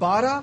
12,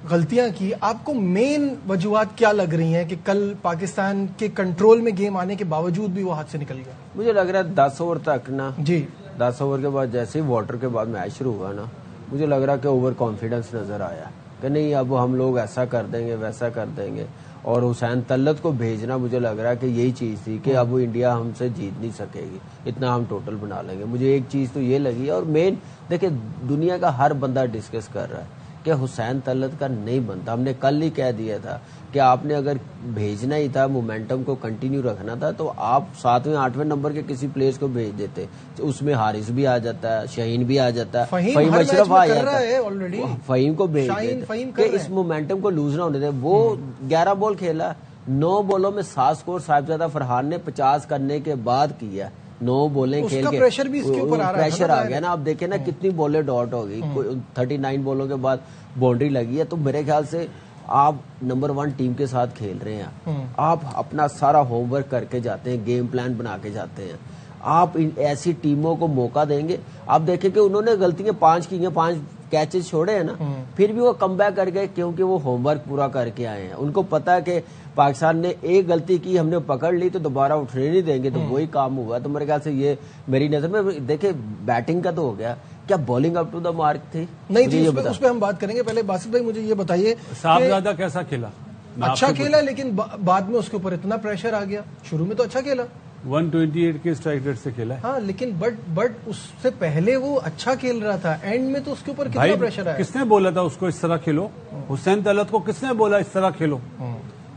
غلطیاں کی. آپ کو مین وجوہات کیا لگ رہی ہیں کہ کل پاکستان کے کنٹرول میں گیم آنے کے باوجود بھی وہ ہاتھ سے نکل گیا؟ مجھے لگ رہا ہے 10 اوور تک نا جی 10 اوور کے بعد جیسے ہی واٹر کے بعد میچ شروع ہوا نا, مجھے لگ رہا کہ اوور کانفیڈنس نظر آیا کہ نہیں اب ہم لوگ ایسا کر دیں گے ویسا کر دیں گے. اور حسین طلعت کو بھیجنا مجھے لگ رہا ہے کہ یہی چیز تھی کہ اب وہ انڈیا ہم سے جیت نہیں سکے گی, اتنا ہم ٹوٹل بنا لیں گے. مجھے ایک چیز تو یہ لگی. اور مین دیکھیں دنیا کا ہر بندہ ڈسکس کر رہا ہے کہ حسین طلعت کا نہیں بنتا. ہم نے کل ہی کہہ دیا تھا کہ آپ نے اگر بھیجنا ہی تھا مومنٹم کو کنٹینیو رکھنا تھا تو آپ 7ویں 8ویں نمبر کے کسی پلیئرز کو بھیج دیتے. اس میں حارث بھی آ جاتا ہے, شہین بھی آ جاتا ہے, فہیم اشرف آ جاتا ہے, فہیم کو بھیج دیتے کہ اس مومنٹم کو لوز نہ ہونے دیں. وہ 11 بال کھیلا, 9 بالوں میں 7 سکور صاحبزادہ فرحان نے 50 کرنے کے بعد کیا. 9 بولیں کھیل کے پریشر آ گیا نا. آپ دیکھیں نا کتنی بولیں ڈاٹ ہو گئی, 39 بولوں کے بعد باؤنڈری لگی ہے. تو میرے خیال سے آپ نمبر 1 ٹیم کے ساتھ کھیل رہے ہیں, آپ اپنا سارا ہوم ورک کر کے جاتے ہیں, گیم پلان بنا کے جاتے ہیں. آپ ایسی ٹیموں کو موقع دیں گے. آپ دیکھیں کہ انہوں نے غلطیاں 5 کی ہیں, 5 کیچز چھوڑے ہیں نا, پھر بھی وہ کم بیک کر گئے کیونکہ وہ ہوم ورک پورا کر کے آئے ہیں. ان کو پتا ہے کہ پاکستان نے ایک غلطی کی, ہم نے پکڑ لی تو دوبارہ اٹھنے نہیں دیں گے, تو وہی کام ہوا. تو میرے خیال سے یہ میری نظر میں دیکھیں بیٹنگ کا تو ہو گیا, کیا bowling up to the mark تھی؟ نہیں جی, اس پہ ہم بات کریں گے. پہلے باسط بھائی مجھے یہ بتائیے صاحبزادہ کیسا کھیلا؟ اچھا کھیلا, لیکن بعد میں اس کے اوپر اتنا پریشر آ گیا. شروع میں تو اچھا کھیلا, 128 کے اسٹرائک ریٹ سے کھیلا ہے. ہاں لیکن بٹ اس سے پہلے وہ اچھا کھیل رہا تھا, اینڈ میں تو اس کے اوپر کتنا پریشر آیا. کس نے بولا تھا اس کو اس طرح کھیلو؟ حسین طلعت کو کس نے بولا اس طرح کھیلو؟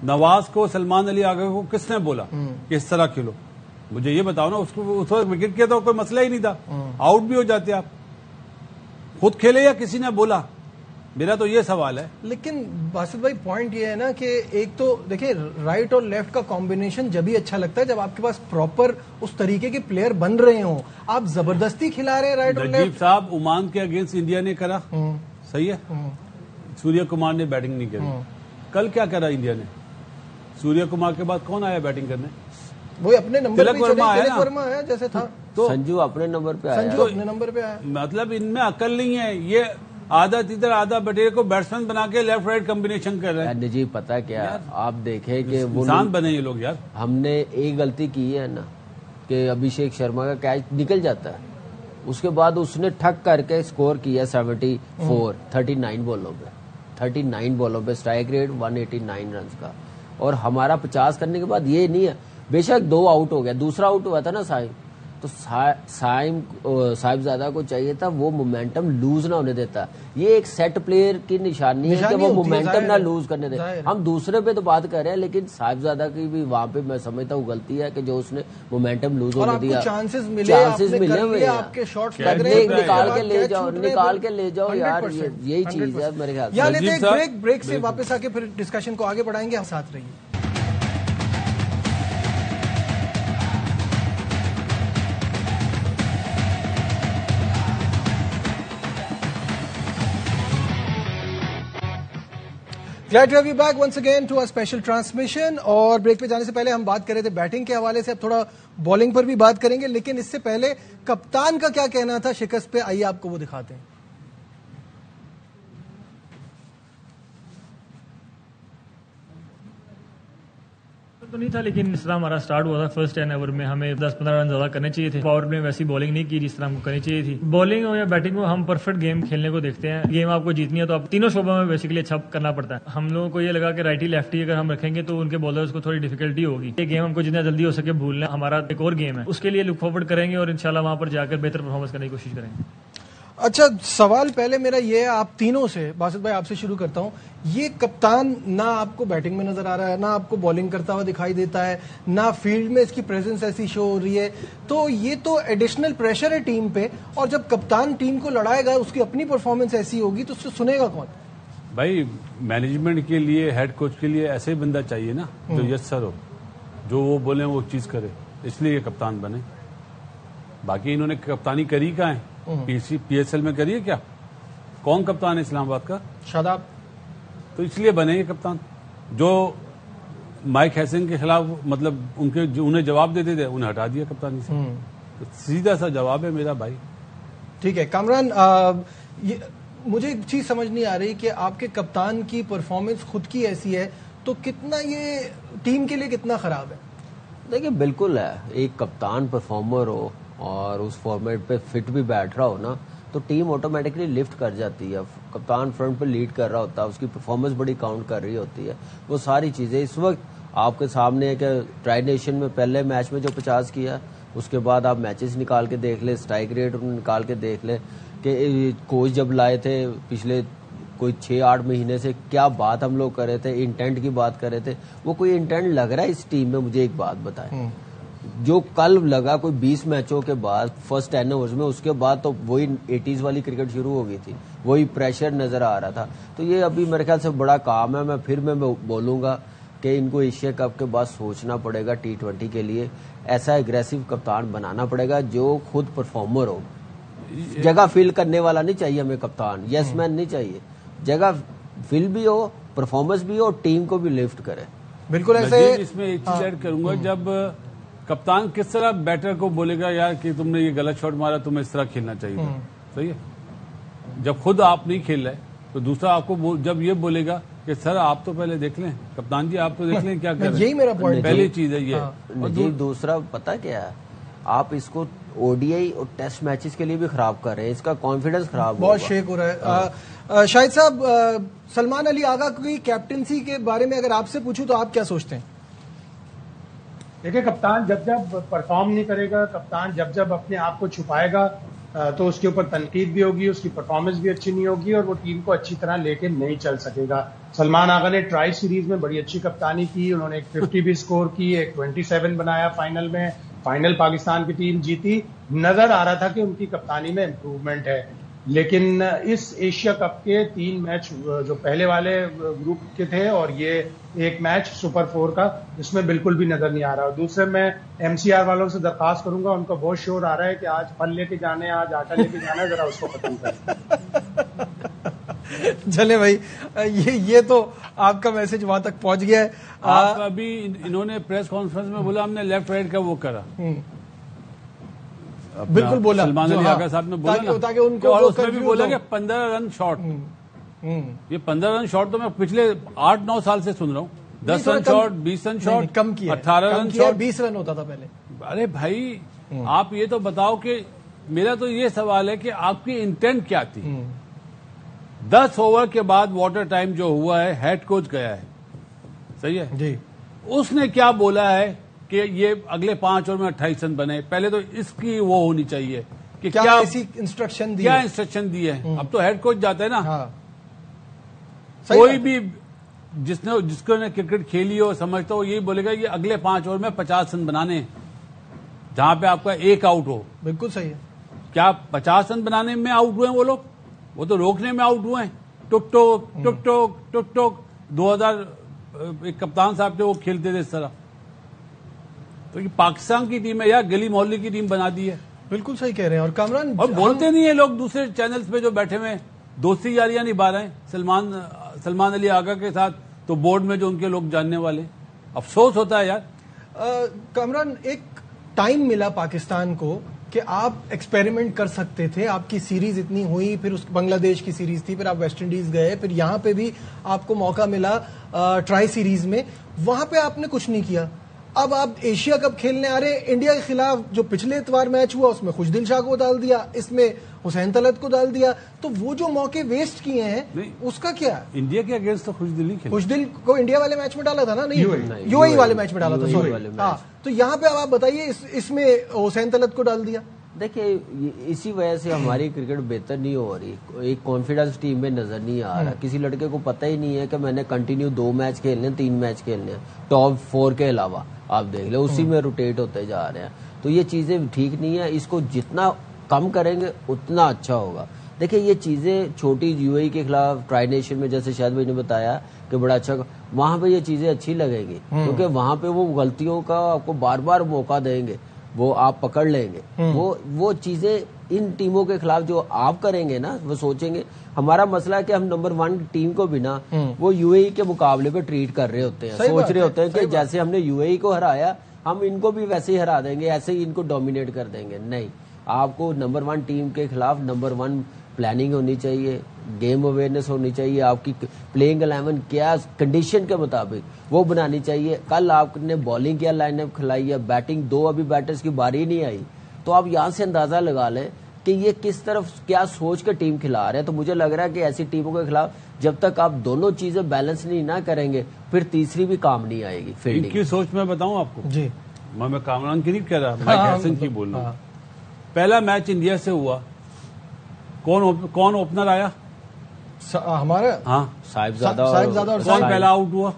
نواز کو, سلمان علی آغا کو کس نے بولا کہ اس طرح کھیلو؟ مجھے یہ بتاؤ نا. اس کو اس وقت وکٹ کیا تھا کوئی مسئلہ ہی نہیں تھا, آؤٹ بھی ہو جاتے آپ. خود کھیلے یا کسی نے بولا؟ میرا تو یہ سوال ہے. لیکن باسط بھائی پوائنٹ یہ ہے نا کہ ایک تو دیکھیں رائٹ اور لیفٹ کا کمبینیشن جب ہی اچھا لگتا ہے جب آپ کے پاس پراپر اس طریقے کے پلیئر بن رہے ہوں. آپ زبردستی کھلا رہے ہیں رائٹ اور نجیب لیفٹ. صاحب عمان کے اگینسٹ انڈیا نے کرا, صحیح ہے, سوریہ کمار نے بیٹنگ نہیں کری. کل کیا کرا انڈیا نے؟ سوریہ کمار کے بعد کون آیا بیٹنگ کرنے؟ وہ اپنے نمبر پہ تلک ورما آیا جیسے تھا, تو سنجو اپنے نمبر پہ آیا. سنجو اپنے نمبر پہ آیا. مطلب ان میں عقل نہیں ہے. یہ آدھا ادھر آدھا بٹیر کو بیٹسمین بنا کے لیفٹ رائٹ کمبینیشن کر رہے ہیں. نجیب پتا کیا, آپ دیکھیں کہ وہ انسان بنے یہ لوگ یار. ہم نے ایک غلطی کی ہے نا کہ ابھیشیک شرما کا کیچ نکل جاتا ہے, اس کے بعد اس نے ٹھک کر کے سکور کیا 74 39 بالوں پہ, 39 بالوں پہ اسٹرائک ریٹ 189 رنز کا. اور ہمارا 50 کرنے کے بعد یہ نہیں ہے, بے شک 2 آؤٹ ہو گیا, دوسرا آؤٹ ہوا تھا نا سائم, تو صاحبزادہ کو چاہیے تھا وہ مومنٹم لوز نہ ہونے دیتا. یہ ایک سیٹ پلیئر کی نشانی ہے کہ وہ مومنٹم نہ لوز کرنے دے. ہم دوسرے پہ تو بات کر رہے ہیں, لیکن صاحبزادہ کی بھی وہاں پہ میں سمجھتا ہوں غلطی ہے کہ جو اس نے مومنٹم لوز ہونے دیا. چانسز ملے ہوئے نکال کے لے جاؤ یار, یہی چیز ہے میرے خیال سے. بریک سے واپس آ کے پھر ڈسکشن کو آگے بڑھائیں گے, ہم ساتھ رہیے. Glad to have you back once again to our special transmission. اور بریک پہ جانے سے پہلے ہم بات کر رہے تھے بیٹنگ کے حوالے سے, اب تھوڑا بالنگ پر بھی بات کریں گے, لیکن اس سے پہلے کپتان کا کیا کہنا تھا شکست پہ, آئیے آپ کو وہ دکھاتے ہیں. تو نہیں تھا, لیکن اس طرح ہمارا سٹارٹ ہوا تھا فرسٹ 10 اوور میں, ہمیں 10-15 رن زیادہ کرنے چاہیے تھے. پاور میں ویسی بالنگ نہیں کی جس طرح ہم کو کرنی چاہیے تھی. بالنگ ہو یا بیٹنگ ہو, ہم پرفیکٹ گیم کھیلنے کو دیکھتے ہیں. گیم آپ کو جیتنی ہے تو آپ تینوں شعبوں میں بیسیکلی اچھا کرنا پڑتا ہے. ہم لوگوں کو یہ لگا کہ رائٹی لیفٹی اگر ہم رکھیں گے تو ان کے بالرز کو تھوڑی ڈیفیکلٹی ہوگی. یہ گیم ہم کو جتنا جلدی ہو سکے بھولنا, ہمارا ایک اور گیم ہے, اس کے لیے لک فارورڈ کریں گے اور انشاءاللہ وہاں پر جا کر بہتر پرفارمنس کرنے کی کوشش کریں گے. اچھا سوال پہلے میرا یہ ہے آپ تینوں سے, باسط بھائی آپ سے شروع کرتا ہوں. یہ کپتان نہ آپ کو بیٹنگ میں نظر آ رہا ہے, نہ آپ کو بالنگ کرتا ہوا دکھائی دیتا ہے, نہ فیلڈ میں اس کی پریزنس ایسی شو ہو رہی ہے, تو یہ تو ایڈیشنل پریشر ہے ٹیم پہ. اور جب کپتان ٹیم کو لڑائے گا, اس کی اپنی پرفارمنس ایسی ہوگی تو اس سے سنے گا کون؟ بھائی مینجمنٹ کے لیے, ہیڈ کوچ کے لیے ایسے ہی بندہ چاہیے نا جو یس سر ہو, جو وہ بولیں وہ چیز کرے, اس لیے یہ کپتان بنے. باقی انہوں نے کپتانی کری کہاں ہے؟ پی ایس ایل میں کری ہے کیا؟ کون کپتان ہے اسلام آباد کا؟ شاداب. تو اس لیے بنے یہ کپتان جو مائک ہیسن کے خلاف مطلب انہیں جواب دیتے تھے, انہیں ہٹا دیا کپتانی سے. سیدھا سا جواب ہے میرا بھائی. ٹھیک ہے کامران, مجھے ایک چیز سمجھ نہیں آ رہی کہ آپ کے کپتان کی پرفارمنس خود کی ایسی ہے تو کتنا یہ ٹیم کے لیے کتنا خراب ہے؟ دیکھیں بالکل ہے، ایک کپتان پرفارمر ہو اور اس فارمیٹ پہ فٹ بھی بیٹھ رہا ہو نا تو ٹیم آٹومیٹکلی لفٹ کر جاتی ہے. کپتان فرنٹ پہ لیڈ کر رہا ہوتا ہے، اس کی پرفارمنس بڑی کاؤنٹ کر رہی ہوتی ہے. وہ ساری چیزیں اس وقت آپ کے سامنے ہے کہ ٹرائی نیشن میں پہلے میچ میں جو 50 کیا، اس کے بعد آپ میچز نکال کے دیکھ لیں، اسٹرائک ریٹ نکال کے دیکھ لیں کہ کوچ جب لائے تھے پچھلے کوئی 6-8 مہینے سے کیا بات ہم لوگ کر رہے تھے، انٹینٹ کی بات کر رہے تھے. وہ کوئی انٹینٹ لگ رہا ہے اس ٹیم میں؟ مجھے ایک بات بتائیں، جو کل لگا کوئی 20 میچوں کے بعد فرسٹ 10 اوورز میں، اس کے بعد تو وہی 80s والی کرکٹ شروع ہو گئی تھی، وہی پریشر نظر آ رہا تھا. تو یہ ابھی میرے خیال سے بڑا کام ہے. میں بولوں گا کہ ان کو ایشیا کپ کے بعد سوچنا پڑے گا T20 کے لیے ایسا اگریسو کپتان بنانا پڑے گا جو خود پرفارمر ہو. جگہ فل کرنے والا نہیں چاہیے ہمیں کپتان، یس مین نہیں چاہیے، جگہ فل بھی ہو، پرفارمنس بھی ہو، ٹیم کو بھی لفٹ کرے. بالکل ایسے. اس میں ایک چیز ایڈ کروں گا، جب کپتان کس طرح بیٹر کو بولے گا یار کہ تم نے یہ غلط شاٹ مارا، تمہیں اس طرح کھیلنا چاہیے تھا، صحیح ہے. جب خود آپ نہیں کھیل رہے تو دوسرا آپ کو جب یہ بولے گا کہ سر آپ تو پہلے دیکھ لیں، کپتان جی آپ تو دیکھ لیں کیا کر رہے ہیں. یہی میرا پوائنٹ، پہلی چیز ہے یہ. اور دوسرا پتا کیا ہے، آپ اس کو ODI اور ٹیسٹ میچز کے لیے بھی خراب کر رہے ہیں، اس کا کانفیڈنس خراب بہت شیک ہو رہا ہے. شاہد صاحب، سلمان علی آغا کی کیپٹنسی کے بارے میں اگر آپ سے پوچھوں تو آپ کیا سوچتے ہیں؟ دیکھیں کپتان جب پرفارم نہیں کرے گا، کپتان جب اپنے آپ کو چھپائے گا تو اس کے اوپر تنقید بھی ہوگی، اس کی پرفارمنس بھی اچھی نہیں ہوگی اور وہ ٹیم کو اچھی طرح لے کے نہیں چل سکے گا. سلمان آغا نے ٹرائی سیریز میں بڑی اچھی کپتانی کی، انہوں نے ایک 50 بھی سکور کی، ایک 27 بنایا فائنل میں، فائنل پاکستان کی ٹیم جیتی. نظر آ رہا تھا کہ ان کی کپتانی میں امپروومنٹ ہے. لیکن اس ایشیا کپ کے 3 میچ جو پہلے والے گروپ کے تھے اور یہ ایک میچ سپر 4 کا، اس میں بالکل بھی نظر نہیں آ رہا. اور دوسرے میں MCR والوں سے درخواست کروں گا، ان کا بہت شور آ رہا ہے کہ آج پھل لے کے جانے، آج آٹا لے کے جانا ہے، ذرا اس کو ختم کریں. چلے بھائی، یہ تو آپ کا میسج وہاں تک پہنچ گیا ہے. آپ ابھی انہوں نے پریس کانفرنس میں بولا ہم نے لیفٹ رائٹ کا وہ کرا، بالکل بولا سلمان علی آغا صاحب نے بولا تاکہ ان کو، اور اس میں بھی بولا کہ 15 رن شاٹ. یہ 15 رن شاٹ تو میں پچھلے 8-9 سال سے سن رہا ہوں. 10 رن شاٹ، 20 رن شاٹ، کم کیا، 18 رن شاٹ، 20 رن ہوتا تھا پہلے. ارے بھائی آپ یہ تو بتاؤ کہ میرا تو یہ سوال ہے کہ آپ کی انٹینٹ کیا تھی. 10 اوور کے بعد واٹر ٹائم جو ہوا ہے، ہیڈ کوچ گیا ہے، صحیح ہے جی. اس نے کیا بولا ہے کہ یہ اگلے 5 اوور میں 28 رن بنے. پہلے تو اس کی وہ ہونی چاہیے کہ کیا ایسی انسٹرکشن دی، کیا انسٹرکشن دی ہے. اب تو ہیڈ کوچ جاتا ہے نا. کوئی بھی جس کو نے کرکٹ کھیلی ہو سمجھتا ہو، یہی بولے گا یہ اگلے 5 اوور میں 50 رن بنانے ہیں جہاں پہ آپ کا ایک آؤٹ ہو. بالکل صحیح ہے. کیا 50 رن بنانے میں آؤٹ ہوئے ہیں وہ لوگ؟ وہ تو روکنے میں آؤٹ ہوئے ہیں. ٹک ٹوک ٹک ٹوک ٹک ٹوک. 2000 ایک کپتان صاحب تھے، وہ کھیلتے تھے اس طرح. تو یہ پاکستان کی ٹیم ہے یا گلی محلے کی ٹیم بنا دی ہے. بالکل صحیح کہہ رہے ہیں. اور کامران، اور بولتے نہیں ہیں لوگ دوسرے چینلز پہ جو بیٹھے ہوئے دوستی یاریاں نبھا رہے ہیں سلمان علی آغا کے ساتھ، تو بورڈ میں جو ان کے لوگ جاننے والے. افسوس ہوتا ہے یار. کامران، ایک ٹائم ملا پاکستان کو کہ آپ ایکسپیریمنٹ کر سکتے تھے. آپ کی سیریز اتنی ہوئی، پھر اس بنگلہ دیش کی سیریز تھی، پھر آپ ویسٹ انڈیز گئے، پھر یہاں پہ بھی آپ کو موقع ملا ٹرائی سیریز میں. وہاں پہ آپ نے کچھ نہیں کیا. اب آپ ایشیا کپ کھیلنے آ رہے ہیں انڈیا کے خلاف. جو پچھلے اتوار میچ ہوا اس میں خوشدل شاہ کو ڈال دیا، اس میں حسین طلعت کو ڈال دیا. تو وہ جو موقع ویسٹ کیے ہیں اس کا کیا؟ انڈیا کے اگینسٹ تو خوشدل نہیں کھیلا. خوشدل کو انڈیا والے میچ میں ڈالا تھا نا؟ نہیں، یو اے ای والے میچ میں ڈالا تھا. سوری. ہاں، تو یہاں پہ اب آپ بتائیے اس میں حسین طلعت کو ڈال دیا. دیکھیں اسی وجہ سے ہماری کرکٹ بہتر نہیں ہو رہی. ایک کانفیڈنس ٹیم میں نظر نہیں آ رہا. کسی لڑکے کو پتہ ہی نہیں ہے کہ میں نے کنٹینیو 2 میچ کھیلنے، 3 میچ کھیلنے ہیں ٹاپ 4 کے علاوہ. آپ دیکھ لیں اسی میں روٹیٹ ہوتے جا رہے ہیں. تو یہ چیزیں ٹھیک نہیں ہیں. اس کو جتنا کم کریں گے اتنا اچھا ہوگا. دیکھیں یہ چیزیں چھوٹی UAE کے خلاف ٹرائی نیشن میں جیسے شاہد بھائی نے بتایا کہ بڑا اچھا، وہاں پہ یہ چیزیں اچھی لگیں گی کیونکہ وہاں پہ وہ غلطیوں کا آپ کو بار بار موقع دیں گے، وہ آپ پکڑ لیں گے. وہ چیزیں ان ٹیموں کے خلاف جو آپ کریں گے نا، وہ سوچیں گے. ہمارا مسئلہ ہے کہ ہم نمبر 1 ٹیم کو بھی نا وہ UAE کے مقابلے پہ ٹریٹ کر رہے ہوتے ہیں. سوچ رہے ہوتے ہیں کہ جیسے ہم نے UAE کو ہرایا ہم ان کو بھی ویسے ہی ہرا دیں گے، ایسے ہی ان کو ڈومینیٹ کر دیں گے. نہیں، آپ کو نمبر 1 ٹیم کے خلاف نمبر 1 پلاننگ ہونی چاہیے, گیم اویئرنیس ہونی چاہیے, آپ کی پلینگ 11 کیا کنڈیشن کے مطابق وہ بنانی چاہیے. کل آپ نے بالنگ کیا لائن اپ کھلائی ہے, بیٹنگ 2 ابھی بیٹرز کی باری نہیں آئی, تو آپ یہاں سے اندازہ لگا لیں کہ یہ کس طرف کیا سوچ کے ٹیم کھلا رہے ہیں. تو مجھے لگ رہا ہے کہ ایسی ٹیموں کے خلاف جب تک آپ دونوں چیزیں بیلنس نہیں نہ کریں گے پھر تیسری بھی کام نہیں آئے گی. ان کی سوچ میں بتاؤں آپ کو جی, میں کامران کی نہیں کہہ رہا, مائک ہیسن کی بول رہا ہوں. پہلا میچ انڈیا سے ہوا, کون اوپنر آیا ہمارا؟ ہاں صاحبزادہ اور کون پہلا آؤٹ ہوا؟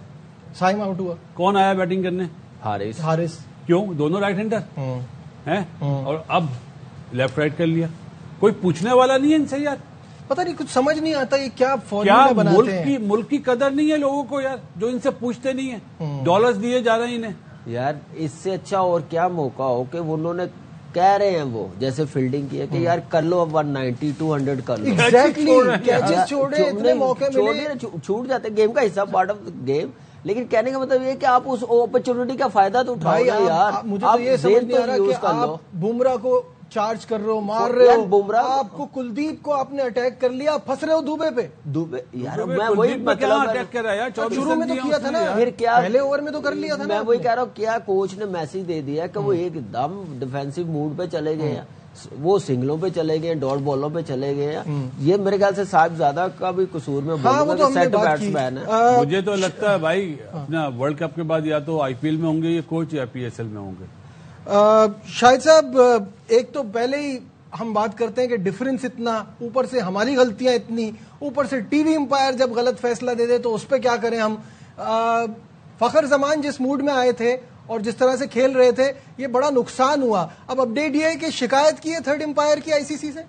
سائم آؤٹ ہوا. کون آیا بیٹنگ کرنے؟ حارث. کیوں؟ دونوں رائٹ ہینڈر ہیں, اور اب لیفٹ رائٹ کر لیا. کوئی پوچھنے والا نہیں ہے ان سے یار. پتہ نہیں, کچھ سمجھ نہیں آتا یہ کیا فارمولا بناتے ہیں. ملک کی قدر نہیں ہے لوگوں کو یار, جو ان سے پوچھتے نہیں ہیں. ڈالرز دیے جا رہے ہیں انہیں یار. اس سے اچھا اور کیا موقع ہو کہ انہوں نے کہہ رہے ہیں وہ جیسے فیلڈنگ کی ہے کہ یار کر لو, اب 190 200 کر لو. ایگزیکٹلی, کیچز چھوڑے, اتنے موقع ملے, چھوٹ جاتے. گیم کا حصہ, پارٹ آف گیم. لیکن کہنے کا مطلب یہ کہ آپ اس اپرچونٹی کا فائدہ تو اٹھاؤ یار. مجھے تو یہ سمجھ نہیں آ رہا کہ آپ بمراہ کو چارج کر رہے ہو, مار رہے ہو. بمراہ آپ کو کلدیپ کو آپ نے اٹیک کر لیا, پھنس رہے ہو دوبے پہ. یار میں وہی اٹیک کر رہا ہے, شروع میں تو کیا تھا نا, پھر کیا پہلے اوور میں تو کر لیا تھا نا. میں وہی کہہ رہا ہوں, کیا کوچ نے میسج دے دیا کہ وہ ایک دم ڈیفینسو موڈ پہ چلے گئے ہیں, وہ سنگلوں پہ چلے گئے, ڈاٹ بالوں پہ چلے گئے ہیں. یہ میرے خیال سے صاحبزادہ کا بھی قصور میں بولوں گا, سیٹ بیٹس مین ہے. مجھے تو لگتا ہے بھائی اپنا ورلڈ کپ کے بعد یا تو آئی پی ایل میں ہوں گے یہ کوچ, یا پی ایس ایل میں ہوں گے. شاہد صاحب, ایک تو پہلے ہی ہم بات کرتے ہیں کہ ڈفرنس اتنا, اوپر سے ہماری غلطیاں اتنی, اوپر سے ٹی وی امپائر جب غلط فیصلہ دے دے تو اس پہ کیا کریں ہم. فخر زمان جس موڈ میں آئے تھے اور جس طرح سے کھیل رہے تھے, یہ بڑا نقصان ہوا. اب اپڈیٹ یہ ہے کہ شکایت کی ہے تھرڈ امپائر کی آئی سی سی سے.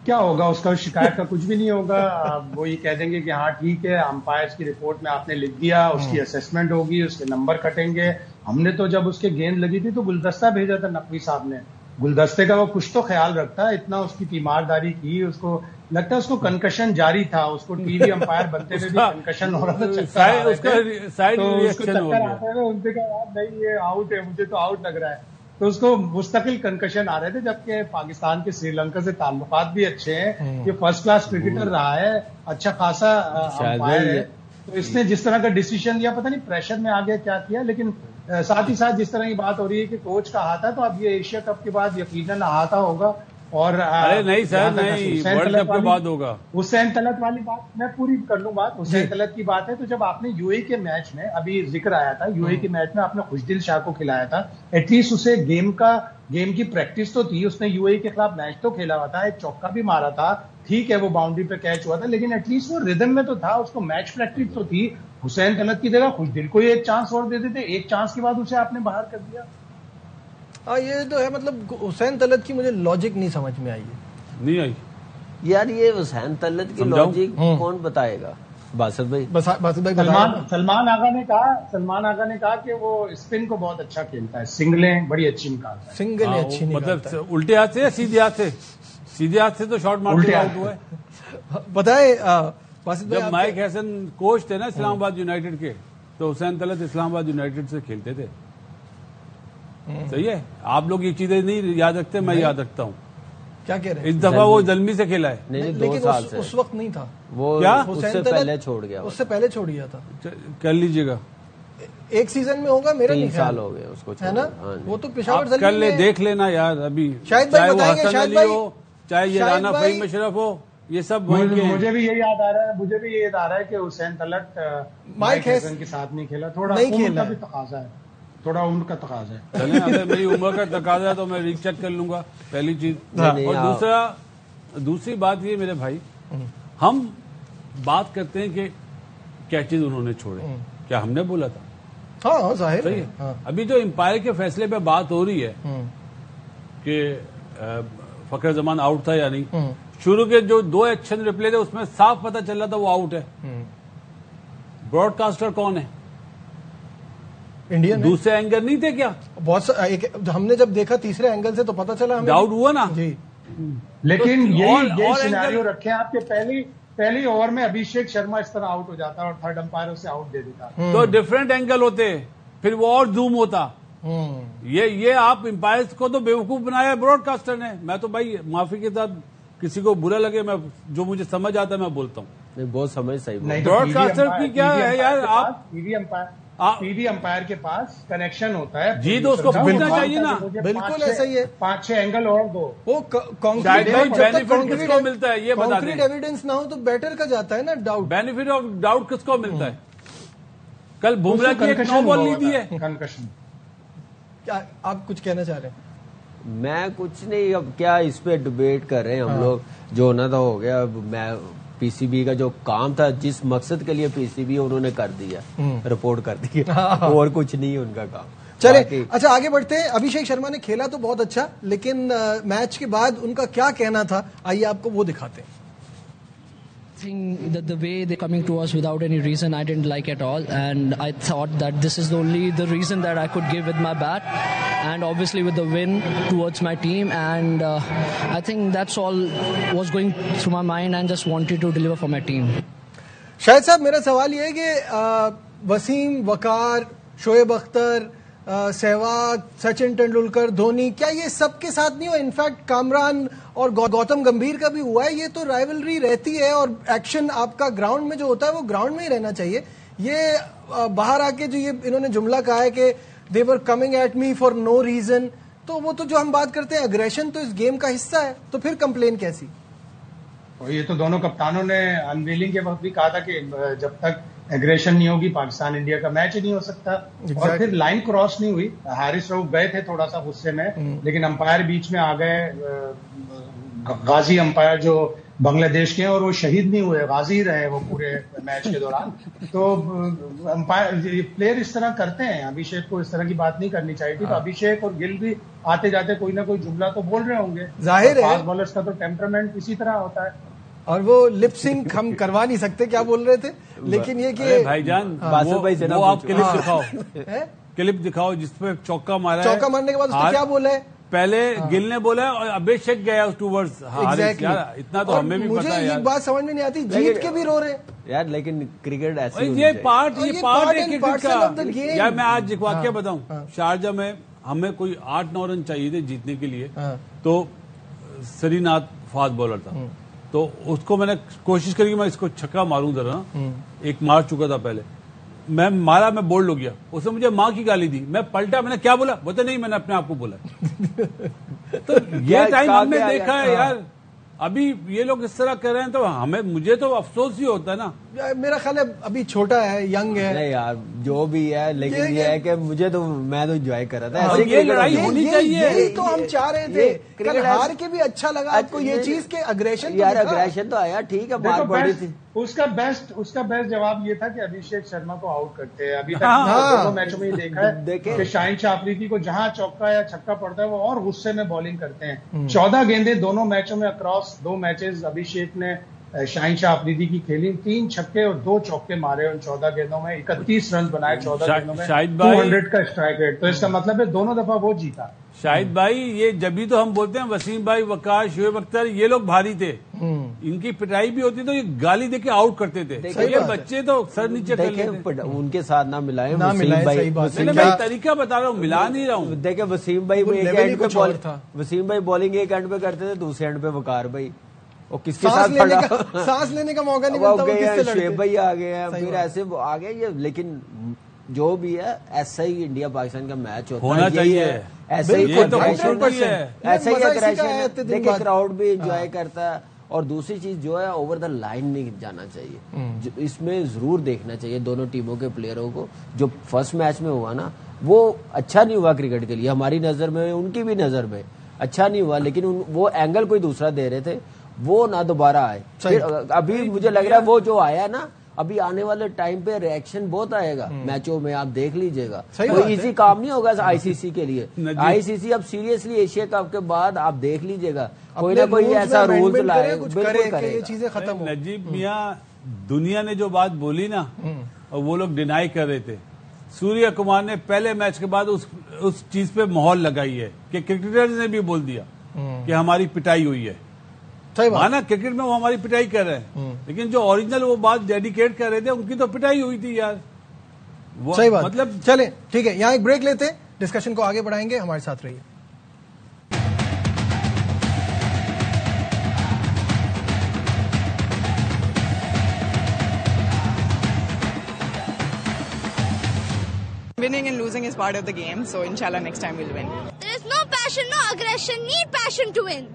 کیا ہوگا اس کا, شکایت کا کچھ بھی نہیں ہوگا. وہ یہ کہہ دیں گے کہ ہاں ٹھیک ہے, امپائرز کی رپورٹ میں آپ نے لکھ دیا, اس کی اسیسمنٹ ہوگی, اس کے نمبر کٹیں گے. ہم نے تو جب اس کے گیند لگی تھی تو گلدستہ بھیجا تھا نقوی صاحب نے, گلدستے کا وہ کچھ تو خیال رکھتا ہے. اتنا اس کی تیمارداری کی, اس کو لگتا ہے اس کو کنکشن جاری تھا, اس کو ٹی وی امپائر بنتے ہوئے بھی کنکشن ہو رہا تھا, چکر آ رہے تھے, ان سے کہا نہیں یہ آؤٹ ہے, مجھے تو آؤٹ لگ رہا ہے. تو اس کو مستقل کنکشن آ رہے تھے, جبکہ پاکستان کے سری لنکا سے تعلقات بھی اچھے ہیں. یہ فرسٹ کلاس کرکٹر رہا ہے, اچھا خاصا امپائر ہے. تو اس نے جس طرح کا ڈیسیشن لیا, پتہ نہیں پریشر میں آگے کیا کیا. لیکن ساتھ ہی ساتھ جس طرح کی بات ہو رہی ہے کہ کوچ کا ہاتھ ہے, تو اب یہ ایشیا کپ کے بعد یقیناً احاطہ ہوگا. اور نہیں سر, نہیں, ورلڈ کپ کے بعد ہوگا. حسین طلعت والی بات میں پوری کر لوں بات. حسین طلعت کی بات ہے, تو جب آپ نے یو اے کے میچ میں, ابھی ذکر آیا تھا, یو اے کے میچ میں آپ نے خوشدل شاہ کو کھلایا تھا, ایٹ لیسٹ اسے گیم کی پریکٹس تو تھی. اس نے یو اے کے خلاف میچ تو کھیلا ہوا تھا, ایک چوکا بھی مارا تھا, ٹھیک ہے وہ باؤنڈری پہ کیچ ہوا تھا, لیکن ایٹ لیسٹ وہ ردم میں تو تھا, اس کو میچ پریکٹس تو تھی. حسین طلعت کی جگہ خوشدل کو ایک چانس اور دے دیتے, ایک چانس کے بعد اسے آپ نے باہر کر دیا. یہ تو ہے, مطلب حسین طلعت کی مجھے لاجک نہیں سمجھ میں آئی. نہیں آئی یار, یہ حسین طلعت کی لاجک کون بتائے گا؟ باسط بھائی, سلمان آغا نے کہا کہ وہ اسپن کو بہت اچھا کھیلتا ہے, سنگلیں بڑی اچھی نکالتا ہے. سنگلیں اچھی مطلب الٹے ہاتھ سے یا سیدھے ہاتھ سے؟ سیدھے ہاتھ سے تو شاٹ مار کے آؤٹ ہوا ہے. بتائے جب مائک ہیسن کوچ تھے نا اسلام آباد یونائٹیڈ کے, تو حسین طلعت اسلام آباد یونائٹیڈ سے کھیلتے تھے. صحیح ہے, آپ لوگ یہ چیزیں نہیں یاد رکھتے, میں یاد رکھتا ہوں. کیا کہہ رہے ہیں؟ اس دفعہ وہ زلمی سے کھیلا ہے, لیکن اس وقت نہیں تھا وہ, کیا اس سے پہلے چھوڑ گیا, اس سے پہلے چھوڑ گیا تھا. کر لیجیے گا, ایک سیزن میں ہوگا میرا 3 سال ہو گئے اس کو, ہے نا. وہ تو پشاور زلمی کر لے, دیکھ لینا یار. ابھی شاہد بھائی بتائیں گے, شاہد بھائی ہو چاہے یہ رانا فہیم مشرف ہو, یہ سب مجھے بھی یہ یاد آ رہا ہے کہ حسین طلعت مائک ہیسن کے ساتھ نہیں کھیلا, تھوڑا عمر کا بھی تقاضا ہے, تھوڑا عمر کا تقاضا ہے. چلیں, اگر میری عمر کا تقاضا ہے تو میں ری چیک کر لوں گا, پہلی چیز. اور دوسری بات یہ میرے بھائی, ہم بات کرتے ہیں کہ کیچز انہوں نے چھوڑے, کیا ہم نے بولا تھا؟ ہاں ظاہر ہے. ابھی جو امپائر کے فیصلے پہ بات ہو رہی ہے کہ فخر زمان آؤٹ تھا یا نہیں, شروع کے جو 2 ایکشن ریپلے تھے اس میں صاف پتہ چل رہا تھا وہ آؤٹ ہے. براڈ کاسٹر کون ہے؟ انڈین. دوسرے اینگل نہیں تھے کیا؟ بہت ہم نے جب دیکھا تیسرے اینگل سے تو پتہ چلا ہمیں, ڈاؤٹ ہوا نا. جی, لیکن یہی سینیریو رکھے آپ کے پہلی اوور میں ابھیشیک شرما اس طرح آؤٹ ہو جاتا اور تھرڈ امپائر اسے آؤٹ دے دیتا, تو ڈفرینٹ اینگل ہوتے, پھر وہ اور زوم ہوتا. یہ آپ امپائرز کو تو بیوقوف بنایا براڈ کاسٹر نے. میں تو بھائی معافی کے ساتھ کسی کو برا لگے میں جو مجھے سمجھ آتا ہے میں بولتا ہوں. بہت سمجھ صحیح براڈ کاسٹر کی کیا ہے یار, آپ ٹی وی امپائر کے پاس کنیکشن ہوتا ہے جی تو اس کو پوچھنا چاہیے نا. بالکل ایسا ہی ہے. 5-6 اینگل اور دو. وہ بینیفٹ کس کو ملتا ہے یہ بتا دیں. ایویڈنس نہ ہو تو بیٹر کا جاتا ہے نا ڈاؤٹ. بینیفٹ آف ڈاؤٹ کس کو ملتا ہے؟ کل بمراہ کی ایک 9 بال نہیں دی ہے. کنکشن. کیا آپ کچھ کہنا چاہ رہے ہیں؟ میں کچھ نہیں, اب کیا اس پہ ڈبیٹ کر رہے ہیں ہم لوگ. جو ہونا تھا ہو گیا. میں پی سی بی کا جو کام تھا, جس مقصد کے لیے پی سی بی انہوں نے کر دیا, رپورٹ کر دی, اور کچھ نہیں ان کا کام. چلے اچھا آگے بڑھتے ہیں. ابھیشیک شرما نے کھیلا تو بہت اچھا, لیکن میچ کے بعد ان کا کیا کہنا تھا, آئیے آپ کو وہ دکھاتے ہیں. I think that the way they're coming to us without any reason I didn't like at all, and I thought that this is only the reason that I could give with my bat, and obviously with the win towards my team, and I think that's all was going through my mind and just wanted to deliver for my team. شاہد صاحب میرا سوال یہ ہے کہ وسیم, وقار, شعیب اختر, سہواگ, سچن ٹنڈولکر, دھونی, کیا یہ سب کے ساتھ نہیں ہوا؟ انفیکٹ کامران اور گوتم گمبھیر کا بھی ہوا ہے. یہ تو رائیولری رہتی ہے اور ایکشن آپ کا گراؤنڈ میں جو ہوتا ہے وہ گراؤنڈ میں ہی رہنا چاہیے. یہ باہر آ کے جو یہ انہوں نے جملہ کہا ہے کہ they were coming at me for no reason, تو وہ تو جو ہم بات کرتے ہیں اگریشن تو اس گیم کا حصہ ہے, تو پھر کمپلین کیسی؟ یہ تو دونوں کپتانوں نے انویلنگ کے وقت بھی کہا تھا کہ جب تک ایگریشن نہیں ہوگی پاکستان انڈیا کا میچ ہی نہیں ہو سکتا. اور پھر لائن کراس نہیں ہوئی. حارث رؤف گئے تھے تھوڑا سا غصے میں, لیکن امپائر بیچ میں آ گئے. غازی امپائر جو بنگلہ دیش کے ہیں, اور وہ شہید نہیں ہوئے, غازی رہے وہ پورے میچ کے دوران. تو امپائر پلیئر اس طرح کرتے ہیں. ابھیشیک کو اس طرح کی بات نہیں کرنی چاہیے تھی. تو ابھیشیک اور گل بھی آتے جاتے کوئی نہ کوئی جملہ تو بول رہے ہوں گے. ظاہر ہے فاسٹ بالرز کا تو ٹیمپرامنٹ اسی طرح ہوتا ہے. اور وہ لپ سنک ہم کروا نہیں سکتے کیا بول رہے تھے, لیکن یہ کہ بھائی جان وہ آپ کلپ دکھاؤ, کلپ دکھاؤ جس پہ چوکا مارا, چوکا مارنے کے بعد اس کو کیا بولا ہے. پہلے گل نے بولا اور ابھیشیک گیا ٹوورڈز حارث. اتنا تو ہمیں بھی پتا ہے. مجھے یہ بات سمجھ میں نہیں آتی, جیت کے بھی رو رہے یار, لیکن کرکٹ ایسے یہ پارٹ ہے کرکٹ کا. یار میں آج ایک واقعہ بتاؤں. شارجہ میں ہمیں کوئی 8-9 رن چاہیے تھے جیتنے کے لیے, تو سری ناتھ فاسٹ بالر تھا, تو اس کو میں نے کوشش کری کہ میں اس کو چھکا ماروں ذرا. ایک مار چکا تھا پہلے, میں مارا, میں بولڈ ہو گیا. اس نے مجھے ماں کی گالی دی. میں پلٹا, میں نے کیا بولا, بولتے نہیں میں نے اپنے آپ کو بولا. تو یہ ٹائم ہم نے دیکھا ہے یار. ابھی یہ لوگ اس طرح کر رہے ہیں تو مجھے تو افسوس ہی ہوتا ہے نا. میرا خیال ہے ابھی چھوٹا ہے, ینگ ہے. نہیں یار جو بھی ہے, لیکن یہ ہے کہ مجھے تو میں تو انجوائے کر رہا تھا. یہ لڑائی ہونی چاہیے, یہی تو ہم چاہ رہے تھے. کل ہار کے بھی اچھا لگا آپ کو یہ چیز کہ اگریشن, یار اگریشن تو آیا, ٹھیک ہے, بات بڑی تھی. اس کا بیسٹ جواب یہ تھا کہ ابھیشیک شرما کو آؤٹ کرتے ہیں. ابھی تک دونوں میچوں میں یہ دیکھا ہے کہ شاہین شاہ افریدی کو جہاں چوکا یا چھکا پڑتا ہے وہ اور غصے میں بالنگ کرتے ہیں. 14 گیندیں دونوں میچوں میں اکراس 2 میچز ابھیشیک نے شاہین شاہ افریدی کی کھیلی. 3 چھکے اور 2 چوکے مارے ان 14 گیندوں میں, 31 رن بنائے 14 گیندوں میں, 200 کا اسٹرائک ریٹ. تو اس کا مطلب ہے دونوں دفعہ وہ جیتا. شاہد بھائی یہ جبھی تو ہم بولتے ہیں وسیم بھائی, وقار, شعیب اختر, یہ لوگ بھاری تھے, ان کی پٹائی بھی ہوتی تو یہ گالی دے کے آؤٹ کرتے تھے. یہ بچے تو سر نیچے کر لیتے. ان کے ساتھ نہ ملائیں. میں طریقہ بتا رہا ہوں, ملا نہیں رہا ہوں. دیکھیں وسیم بھائی وسیم بھائی بالنگ ایک اینڈ پہ کرتے تھے, دوسرے اینڈ پہ وقار بھائی, اور کس کے ساتھ سانس لینے کا موقع نہیں ملتا. شعیب بھائی آ گئے ہیں, پھر ایسے آ گئے. لیکن جو بھی ہے ایسا ہی انڈیا پاکستان کا میچ ہونا چاہیے. ایسا ہی اگریشن دیکھیں, کراؤڈ بھی انجوائے کرتا ہے. اور دوسری چیز جو ہے اوور دا لائن نہیں جانا چاہیے. اس میں ضرور دیکھنا چاہیے دونوں ٹیموں کے پلیئروں کو. جو فرسٹ میچ میں ہوا نا وہ اچھا نہیں ہوا کرکٹ کے لیے, ہماری نظر میں, ان کی بھی نظر میں اچھا نہیں ہوا. لیکن وہ اینگل کوئی دوسرا دے رہے تھے, وہ نہ دوبارہ آئے. ابھی مجھے لگ رہا ہے وہ جو آیا نا, ابھی آنے والے ٹائم پہ ریئیکشن بہت آئے گا میچوں میں, آپ دیکھ لیجئے گا. کوئی ایزی کام نہیں ہوگا آئی سی سی کے لیے. آئی سی سی اب سیریسلی ایشیا کپ کے بعد آپ دیکھ لیجئے گا, کوئی نہ کوئی ایسا رولز لائے, بالکل کرے گا. نجیب میاں, دنیا نے جو بات بولی نا, اور وہ لوگ ڈینائی کر رہے تھے. سوریہ کمار نے پہلے میچ کے بعد اس چیز پہ مہر لگائی ہے کہ کرکٹرز نے بھی بول دیا کہ ہماری پٹائی ہوئی ہے. مانا کرکٹ میں وہ ہماری پٹائی کر رہے ہیں, لیکن جو اوریجنل وہ بات ڈیڈیکیٹ کر رہے تھے ان کی تو پٹائی ہوئی تھی یار. صحیح بات. مطلب چلیں ٹھیک ہے, یہاں ایک بریک لیتے ہیں. ڈسکشن کو آگے بڑھائیں گے, ہمارے ساتھ رہیے. Winning and losing is part of the game, so inshallah next time we'll win. There is no passion, no aggression. Need passion to win.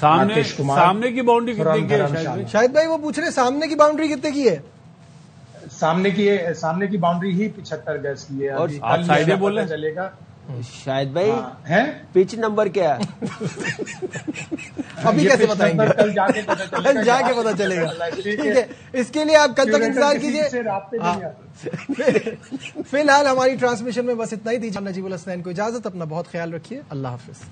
سامنے کی باؤنڈری کتنے کی ہے شاہد بھائی؟ وہ پوچھ رہے سامنے کی باؤنڈری کتنے کی ہے؟ سامنے کی باؤنڈری ہی 75 گز کی ہے. اور آپ سائڈ بول رہے چلے گا شاید بھائی پچ نمبر کیا ہے ابھی کیسے بتائیں گے؟ کل جا کے پتا چلے گا. ٹھیک ہے, اس کے لیے آپ کل تک انتظار کیجیے. فی الحال ہماری ٹرانسمیشن میں بس اتنا ہی. دیجیے نجیب الحسنین کو اجازت. اپنا بہت خیال رکھیے. اللہ حافظ.